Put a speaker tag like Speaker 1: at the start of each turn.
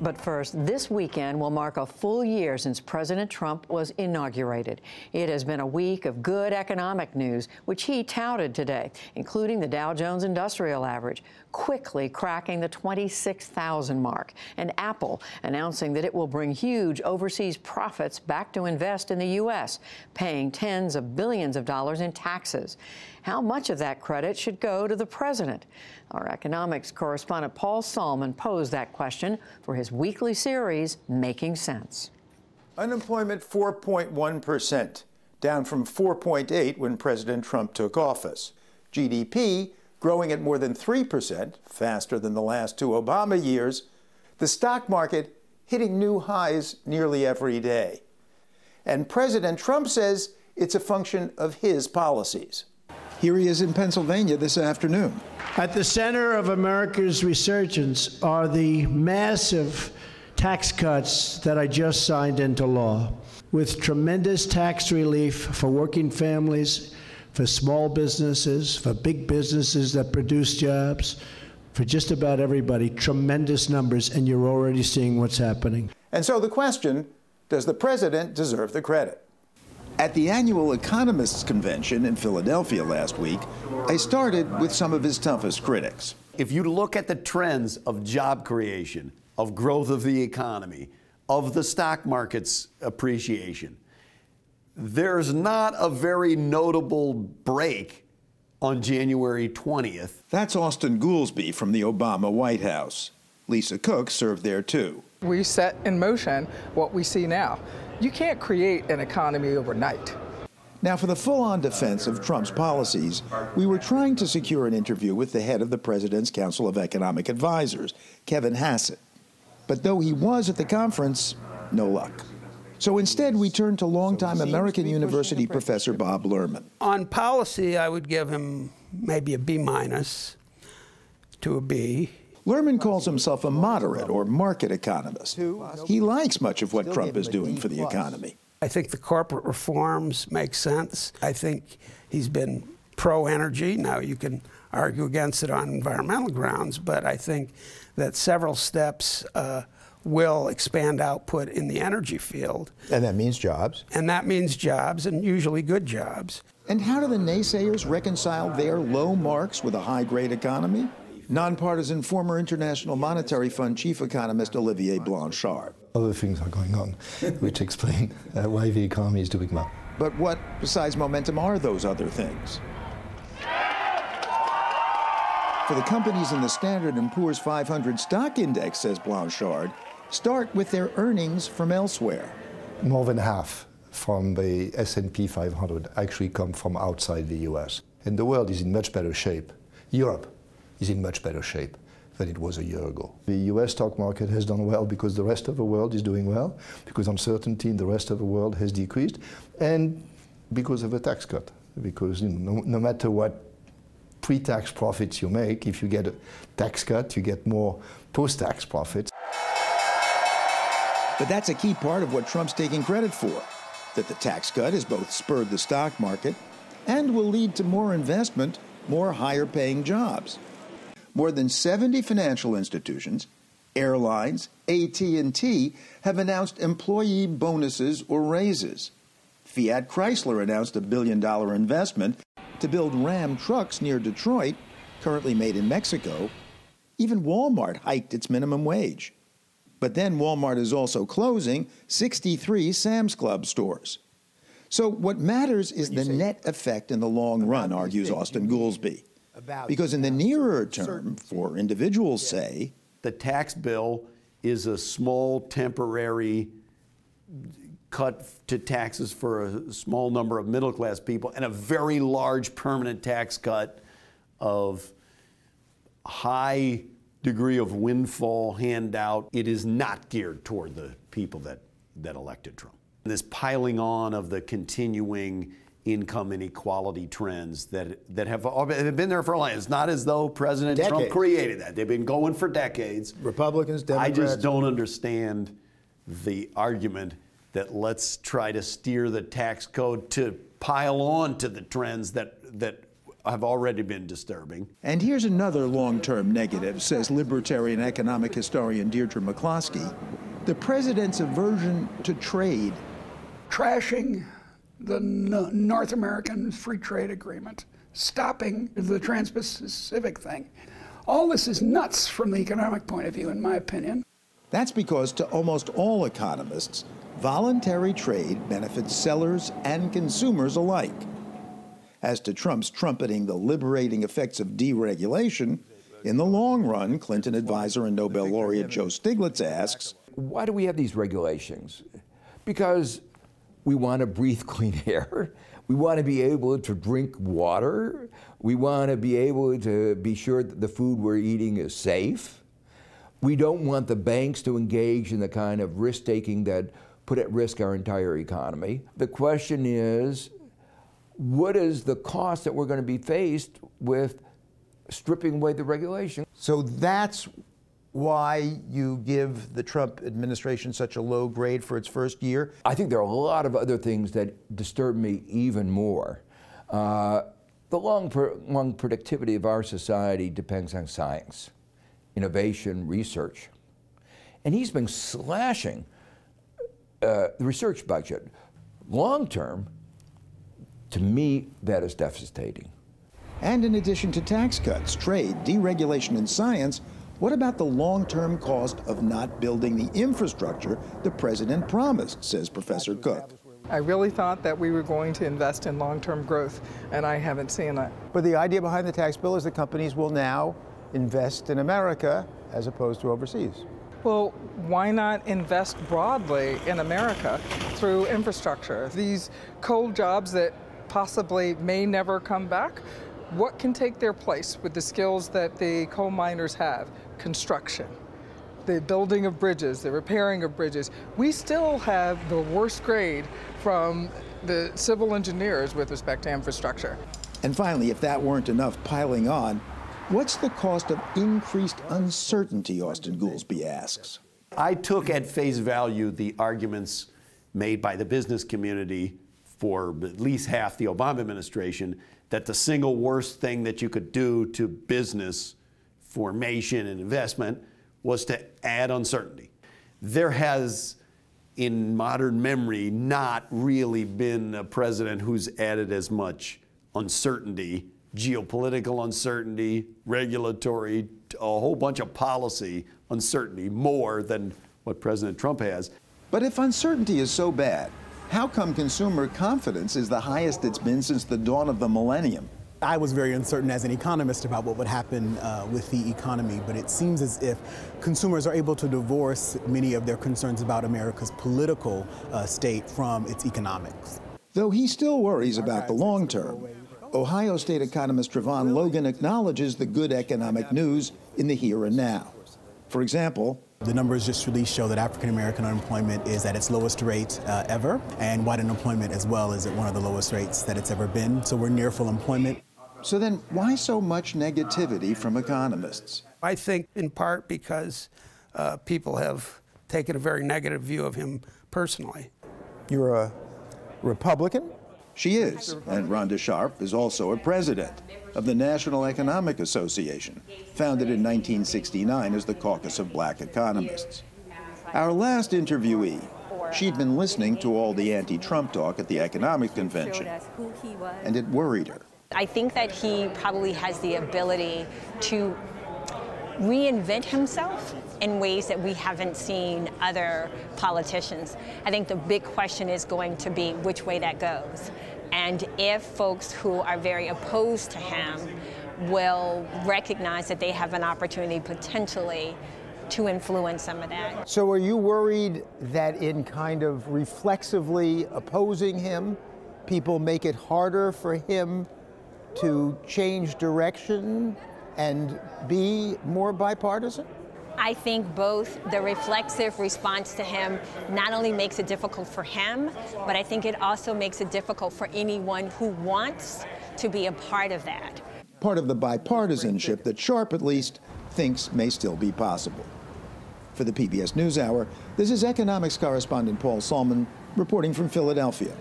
Speaker 1: But first, this weekend will mark a full year since President Trump was inaugurated. It has been a week of good economic news, which he touted today, including the Dow Jones Industrial Average quickly cracking the 26,000 mark, and Apple announcing that it will bring huge overseas profits back to invest in the U.S., paying tens of billions of dollars in taxes. How much of that credit should go to the president? Our economics correspondent Paul Solman posed that question for his weekly series, Making Sense.
Speaker 2: Unemployment 4.1%, down from 4.8% when President Trump took office. GDP growing at more than 3%, faster than the last two Obama years. The stock market hitting new highs nearly every day. And President Trump says it's a function of his policies. Here he is in Pennsylvania this afternoon.
Speaker 3: At the center of America's resurgence are the massive tax cuts that I just signed into law, with tremendous tax relief for working families, for small businesses, for big businesses that produce jobs, for just about everybody. Tremendous numbers, and you're already seeing what's happening.
Speaker 2: And so the question, does the president deserve the credit? At the annual Economists Convention in Philadelphia last week, I started with some of his toughest critics.
Speaker 4: If you look at the trends of job creation, of growth of the economy, of the stock market's appreciation, there's not a very notable break on January 20th.
Speaker 2: That's Austan Goolsbee from the Obama White House. Lisa Cook served there too.
Speaker 5: We set in motion what we see now. You can't create an economy overnight.
Speaker 2: Now, for the full-on defense of Trump's policies, we were trying to secure an interview with the head of the President's Council of Economic Advisors, Kevin Hassett. But though he was at the conference, no luck. So instead, we turned to longtime American University professor Bob Lerman.
Speaker 6: On policy, I would give him maybe a B- to a B.
Speaker 2: Lerman calls himself a moderate or market economist. He likes much of what Trump is doing for the economy.
Speaker 6: I think the corporate reforms make sense. I think he's been pro-energy. Now, you can argue against it on environmental grounds, but I think that several steps will expand output in the energy field.
Speaker 2: And that means jobs.
Speaker 6: And that means jobs, and usually good jobs.
Speaker 2: And how do the naysayers reconcile their low marks with a high-grade economy? Nonpartisan former International Monetary Fund chief economist Olivier Blanchard.
Speaker 7: Other things are going on which explain why the economy is doing well.
Speaker 2: But what, besides momentum, are those other things? For the companies in the Standard & Poor's 500 stock index, says Blanchard, start with their earnings from elsewhere.
Speaker 7: More than half from the S&P 500 actually come from outside the US. And the world is in much better shape. Europe is in much better shape than it was a year ago. The US stock market has done well because the rest of the world is doing well, because uncertainty in the rest of the world has decreased, and because of a tax cut. Because no matter what pre-tax profits you make, if you get a tax cut, you get more post-tax profits. But
Speaker 2: that's a key part of what Trump's taking credit for, that the tax cut has both spurred the stock market and will lead to more investment, more higher-paying jobs. More than 70 financial institutions, airlines, AT&T have announced employee bonuses or raises. Fiat Chrysler announced a $1 billion investment to build Ram trucks near Detroit, currently made in Mexico. Even Walmart hiked its minimum wage. But then Walmart is also closing 63 Sam's Club stores. So what matters is the net effect in the long run, argues Austan Goolsbee. Because in the nearer term, for individuals, say,
Speaker 4: the tax bill is a small temporary cut to taxes for a small number of middle-class people and a very large permanent tax cut of high degree of windfall handout. It is not geared toward the people that elected Trump. This piling on of the continuing income inequality trends that have been there for a while. It's not as though President Trump created that. They've been going for decades.
Speaker 2: Republicans, Democrats.
Speaker 4: I just don't understand the argument that let's try to steer the tax code to pile on to the trends that have already been disturbing.
Speaker 2: And here's another long-term negative, says libertarian economic historian Deirdre McCloskey. The president's aversion to trade.
Speaker 8: Trashing the North American Free Trade Agreement, stopping the Trans-Pacific thing. All this is nuts from the economic point of view, in my opinion.
Speaker 2: That's because to almost all economists, voluntary trade benefits sellers and consumers alike. As to Trump's trumpeting the liberating effects of deregulation, in the long run, Clinton advisor and Nobel laureate Joe Stiglitz asks,
Speaker 9: why do we have these regulations? Because we want to breathe clean air. We want to be able to drink water. We want to be able to be sure that the food we're eating is safe. We don't want the banks to engage in the kind of risk-taking that put at risk our entire economy. The question is, what is the cost that we're going to be faced with stripping away the regulation?
Speaker 2: So that's why you give the Trump administration such a low grade for its first year?
Speaker 9: I think there are a lot of other things that disturb me even more. The long productivity of our society depends on science, innovation, research. And he's been slashing the research budget. Long term, to me, that is devastating.
Speaker 2: And in addition to tax cuts, trade, deregulation, and science, what about the long-term cost of not building the infrastructure the president promised, says Professor Cook.
Speaker 5: I really thought that we were going to invest in long-term growth, and I haven't seen that.
Speaker 2: But the idea behind the tax bill is that companies will now invest in America as opposed to overseas.
Speaker 5: Well, why not invest broadly in America through infrastructure? These coal jobs that possibly may never come back, what can take their place with the skills that the coal miners have? Construction, the building of bridges, the repairing of bridges. We still have the worst grade from the civil engineers with respect to infrastructure.
Speaker 2: And finally, if that weren't enough piling on, what's the cost of increased uncertainty, Austan Goolsbee asks.
Speaker 4: I took at face value the arguments made by the business community for at least half the Obama administration that the single worst thing that you could do to business formation and investment was to add uncertainty. There has, in modern memory, not really been a president who's added as much uncertainty, geopolitical uncertainty, regulatory, a whole bunch of policy uncertainty, more than what President Trump has.
Speaker 2: But if uncertainty is so bad, how come consumer confidence is the highest it's been since the dawn of the millennium?
Speaker 10: I was very uncertain as an economist about what would happen with the economy, but it seems as if consumers are able to divorce many of their concerns about America's political state from its economics.
Speaker 2: Though he still worries about the long term, Ohio State economist Trevon Logan acknowledges the good economic news in the here and now. For example,
Speaker 10: the numbers just released show that African-American unemployment is at its lowest rate ever, and white unemployment as well is at one of the lowest rates that it's ever been. So we're near full employment.
Speaker 2: So then why so much negativity from economists?
Speaker 6: I think in part because people have taken a very negative view of him personally.
Speaker 2: You're a Republican? She is, and Rhonda Sharp is also a president of the National Economic Association, founded in 1969 as the Caucus of Black Economists. Our last interviewee, she'd been listening to all the anti-Trump talk at the economic convention, and it worried her.
Speaker 11: I think that he probably has the ability to reinvent himself in ways that we haven't seen other politicians. I think the big question is going to be which way that goes. And if folks who are very opposed to him will recognize that they have an opportunity potentially to influence some of that.
Speaker 2: So are you worried that in kind of reflexively opposing him, people make it harder for him to change direction and be more bipartisan?
Speaker 11: I think both the reflexive response to him not only makes it difficult for him, but I think it also makes it difficult for anyone who wants to be a part of that.
Speaker 2: Part of the bipartisanship that Sharp, at least, thinks may still be possible. For the PBS NewsHour, this is economics correspondent Paul Solman reporting from Philadelphia.